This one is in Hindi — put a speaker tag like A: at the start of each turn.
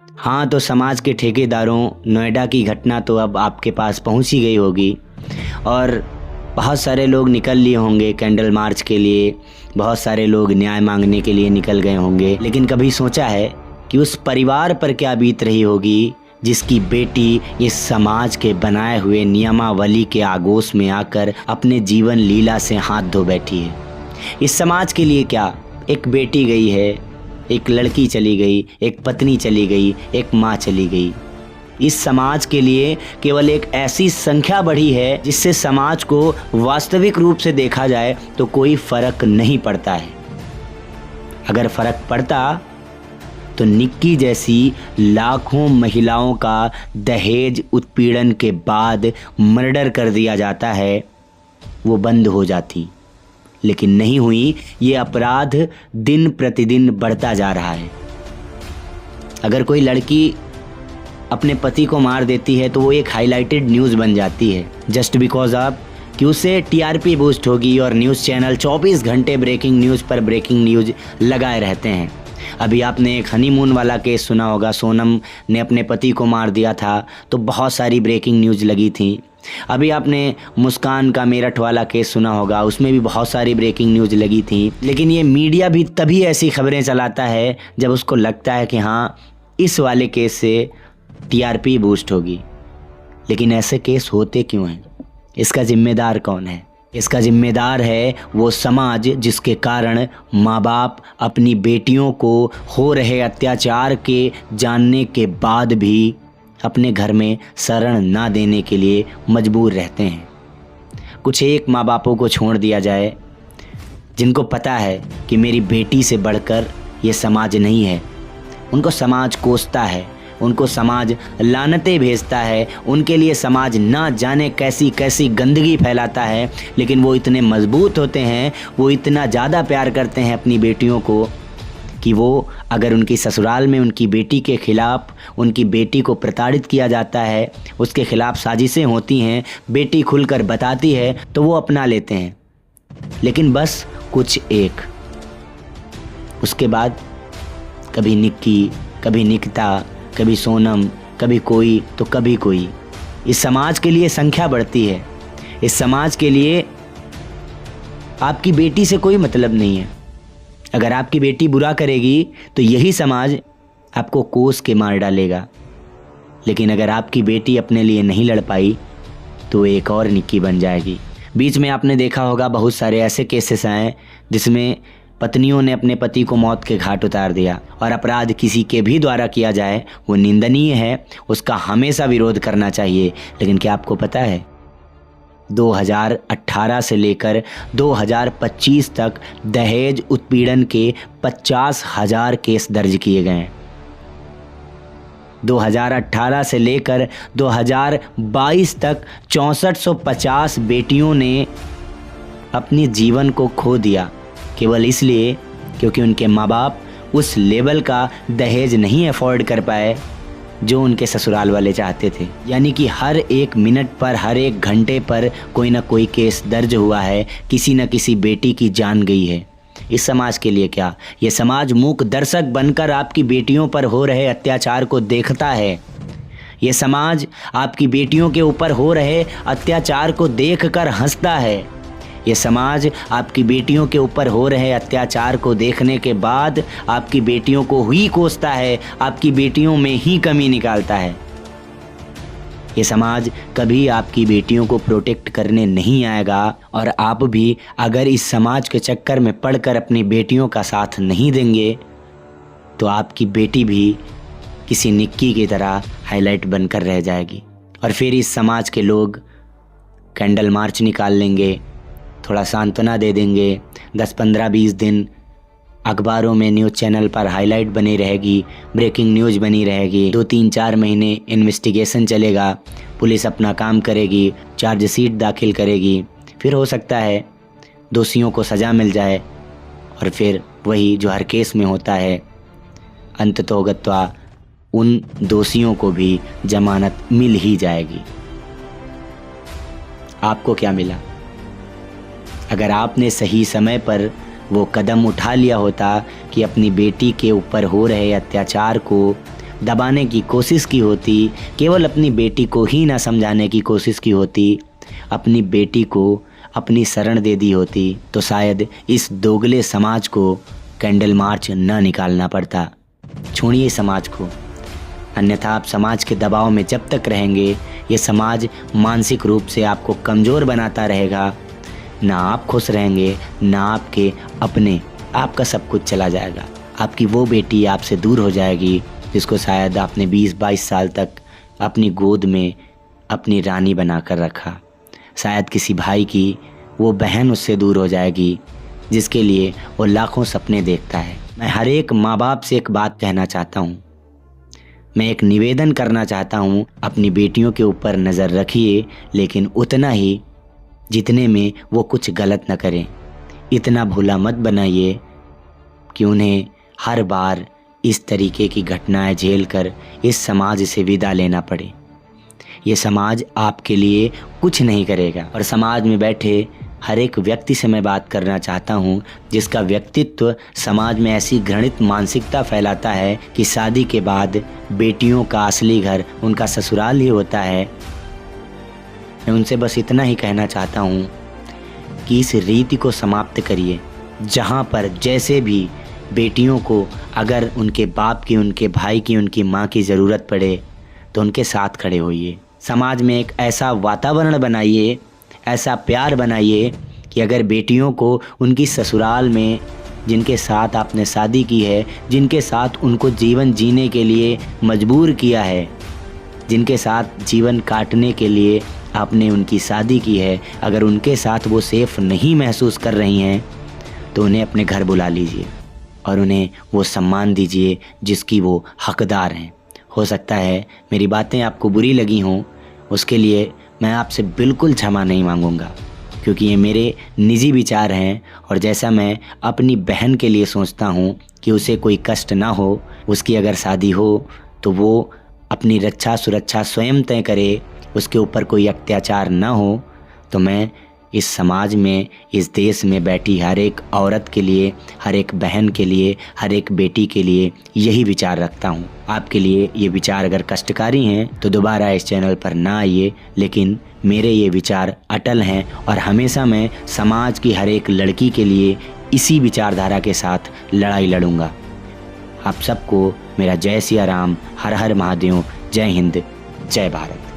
A: हाँ, तो समाज के ठेकेदारों, नोएडा की घटना तो अब आपके पास पहुंच ही गई होगी और बहुत सारे लोग निकल लिए होंगे कैंडल मार्च के लिए, बहुत सारे लोग न्याय मांगने के लिए निकल गए होंगे। लेकिन कभी सोचा है कि उस परिवार पर क्या बीत रही होगी जिसकी बेटी इस समाज के बनाए हुए नियमावली के आगोश में आकर अपने जीवन लीला से हाथ धो बैठी है। इस समाज के लिए क्या, एक बेटी गई है, एक लड़की चली गई, एक पत्नी चली गई, एक माँ चली गई। इस समाज के लिए केवल एक ऐसी संख्या बढ़ी है जिससे समाज को वास्तविक रूप से देखा जाए तो कोई फर्क नहीं पड़ता है। अगर फर्क पड़ता तो निक्की जैसी लाखों महिलाओं का दहेज उत्पीड़न के बाद मर्डर कर दिया जाता है, वो बंद हो जाती। लेकिन नहीं हुई। ये अपराध दिन प्रतिदिन बढ़ता जा रहा है। अगर कोई लड़की अपने पति को मार देती है तो वो एक हाईलाइटेड न्यूज़ बन जाती है, जस्ट बिकॉज ऑफ कि उससे टीआरपी बूस्ट होगी और न्यूज़ चैनल 24 घंटे ब्रेकिंग न्यूज़ पर ब्रेकिंग न्यूज़ लगाए रहते हैं। अभी आपने एक हनीमून वाला केस सुना होगा, सोनम ने अपने पति को मार दिया था तो बहुत सारी ब्रेकिंग न्यूज़ लगी थी। अभी आपने मुस्कान का मेरठ वाला केस सुना होगा, उसमें भी बहुत सारी ब्रेकिंग न्यूज़ लगी थी। लेकिन ये मीडिया भी तभी ऐसी खबरें चलाता है जब उसको लगता है कि हाँ, इस वाले केस से टीआरपी बूस्ट होगी। लेकिन ऐसे केस होते क्यों हैं? इसका जिम्मेदार कौन है? इसका जिम्मेदार है वो समाज जिसके कारण माँ बाप अपनी बेटियों को हो रहे अत्याचार के जानने के बाद भी अपने घर में शरण ना देने के लिए मजबूर रहते हैं। कुछ एक माँ बापों को छोड़ दिया जाए जिनको पता है कि मेरी बेटी से बढ़कर ये समाज नहीं है। उनको समाज कोसता है, उनको समाज लानतें भेजता है, उनके लिए समाज ना जाने कैसी कैसी गंदगी फैलाता है। लेकिन वो इतने मजबूत होते हैं, वो इतना ज़्यादा प्यार करते हैं अपनी बेटियों को कि वो अगर उनकी ससुराल में उनकी बेटी के खिलाफ़, उनकी बेटी को प्रताड़ित किया जाता है, उसके खिलाफ़ साजिशें होती हैं, बेटी खुलकर बताती है तो वो अपना लेते हैं। लेकिन बस कुछ एक, उसके बाद कभी निक्की, कभी निकिता, कभी सोनम, कभी कोई तो कभी कोई। इस समाज के लिए संख्या बढ़ती है। इस समाज के लिए आपकी बेटी से कोई मतलब नहीं है। अगर आपकी बेटी बुरा करेगी तो यही समाज आपको कोस के मार डालेगा। लेकिन अगर आपकी बेटी अपने लिए नहीं लड़ पाई तो एक और निक्की बन जाएगी। बीच में आपने देखा होगा बहुत सारे ऐसे केसेस आए जिसमें पत्नियों ने अपने पति को मौत के घाट उतार दिया। और अपराध किसी के भी द्वारा किया जाए वो निंदनीय है, उसका हमेशा विरोध करना चाहिए। लेकिन क्या आपको पता है 2018 से लेकर 2025 तक दहेज उत्पीड़न के 50,000 केस दर्ज किए गए हैं। 2018 से लेकर 2022 तक 6450 बेटियों ने अपने जीवन को खो दिया, केवल इसलिए क्योंकि उनके माँ बाप उस लेवल का दहेज नहीं अफोर्ड कर पाए जो उनके ससुराल वाले चाहते थे। यानी कि हर एक मिनट पर, हर एक घंटे पर कोई ना कोई केस दर्ज हुआ है, किसी न किसी बेटी की जान गई है। इस समाज के लिए क्या, ये समाज मूक दर्शक बनकर आपकी बेटियों पर हो रहे अत्याचार को देखता है। ये समाज आपकी बेटियों के ऊपर हो रहे अत्याचार को देखकर हंसता है। ये समाज आपकी बेटियों के ऊपर हो रहे अत्याचार को देखने के बाद आपकी बेटियों को ही कोसता है, आपकी बेटियों में ही कमी निकालता है। ये समाज कभी आपकी बेटियों को प्रोटेक्ट करने नहीं आएगा। और आप भी अगर इस समाज के चक्कर में पड़कर अपनी बेटियों का साथ नहीं देंगे तो आपकी बेटी भी किसी निक्की की तरह हाईलाइट बनकर रह जाएगी। और फिर इस समाज के लोग कैंडल मार्च निकाल लेंगे, थोड़ा सांत्वना दे देंगे, 10, 15, 20 दिन अखबारों में, न्यूज़ चैनल पर हाईलाइट बनी रहेगी, ब्रेकिंग न्यूज़ बनी रहेगी। 2, 3, 4 महीने इन्वेस्टिगेशन चलेगा, पुलिस अपना काम करेगी, चार्जशीट दाखिल करेगी। फिर हो सकता है दोषियों को सज़ा मिल जाए और फिर वही जो हर केस में होता है, अंततोगत्वा उन दोषियों को भी जमानत मिल ही जाएगी। आपको क्या मिला? अगर आपने सही समय पर वो कदम उठा लिया होता कि अपनी बेटी के ऊपर हो रहे अत्याचार को दबाने की कोशिश की होती, केवल अपनी बेटी को ही ना समझाने की कोशिश की होती, अपनी बेटी को अपनी शरण दे दी होती, तो शायद इस दोगले समाज को कैंडल मार्च न निकालना पड़ता। छोड़िए समाज को, अन्यथा आप समाज के दबाव में जब तक रहेंगे, ये समाज मानसिक रूप से आपको कमज़ोर बनाता रहेगा। ना आप खुश रहेंगे, ना आपके अपने, आपका सब कुछ चला जाएगा। आपकी वो बेटी आपसे दूर हो जाएगी जिसको शायद आपने 20-22 साल तक अपनी गोद में अपनी रानी बना कर रखा। शायद किसी भाई की वो बहन उससे दूर हो जाएगी जिसके लिए वो लाखों सपने देखता है। मैं हर एक माँ बाप से एक बात कहना चाहता हूँ, मैं एक निवेदन करना चाहता हूँ, अपनी बेटियों के ऊपर नज़र रखिए, लेकिन उतना ही जितने में वो कुछ गलत न करें। इतना भोला मत बनाइए कि उन्हें हर बार इस तरीके की घटनाएं झेल कर इस समाज से विदा लेना पड़े। ये समाज आपके लिए कुछ नहीं करेगा। और समाज में बैठे हर एक व्यक्ति से मैं बात करना चाहता हूँ जिसका व्यक्तित्व समाज में ऐसी घृणित मानसिकता फैलाता है कि शादी के बाद बेटियों का असली घर उनका ससुराल ही होता है। मैं उनसे बस इतना ही कहना चाहता हूँ कि इस रीति को समाप्त करिए, जहाँ पर जैसे भी बेटियों को अगर उनके बाप की, उनके भाई की, उनकी माँ की ज़रूरत पड़े तो उनके साथ खड़े होइए। समाज में एक ऐसा वातावरण बनाइए, ऐसा प्यार बनाइए कि अगर बेटियों को उनकी ससुराल में जिनके साथ आपने शादी की है, जिनके साथ उनको जीवन जीने के लिए मजबूर किया है, जिनके साथ जीवन काटने के लिए आपने उनकी शादी की है, अगर उनके साथ वो सेफ़ नहीं महसूस कर रही हैं तो उन्हें अपने घर बुला लीजिए और उन्हें वो सम्मान दीजिए जिसकी वो हकदार हैं। हो सकता है मेरी बातें आपको बुरी लगी हों, उसके लिए मैं आपसे बिल्कुल क्षमा नहीं मांगूंगा, क्योंकि ये मेरे निजी विचार हैं और जैसा मैं अपनी बहन के लिए सोचता हूँ कि उसे कोई कष्ट ना हो, उसकी अगर शादी हो तो वो अपनी रक्षा सुरक्षा स्वयं तय करे, उसके ऊपर कोई अत्याचार ना हो, तो मैं इस समाज में, इस देश में बैठी हर एक औरत के लिए, हर एक बहन के लिए, हर एक बेटी के लिए यही विचार रखता हूँ। आपके लिए ये विचार अगर कष्टकारी हैं तो दोबारा इस चैनल पर ना आइए, लेकिन मेरे ये विचार अटल हैं और हमेशा मैं समाज की हर एक लड़की के लिए इसी विचारधारा के साथ लड़ाई लड़ूंगा। आप सबको मेरा जय सिया राम, हर हर महादेव, जय हिंद, जय भारत।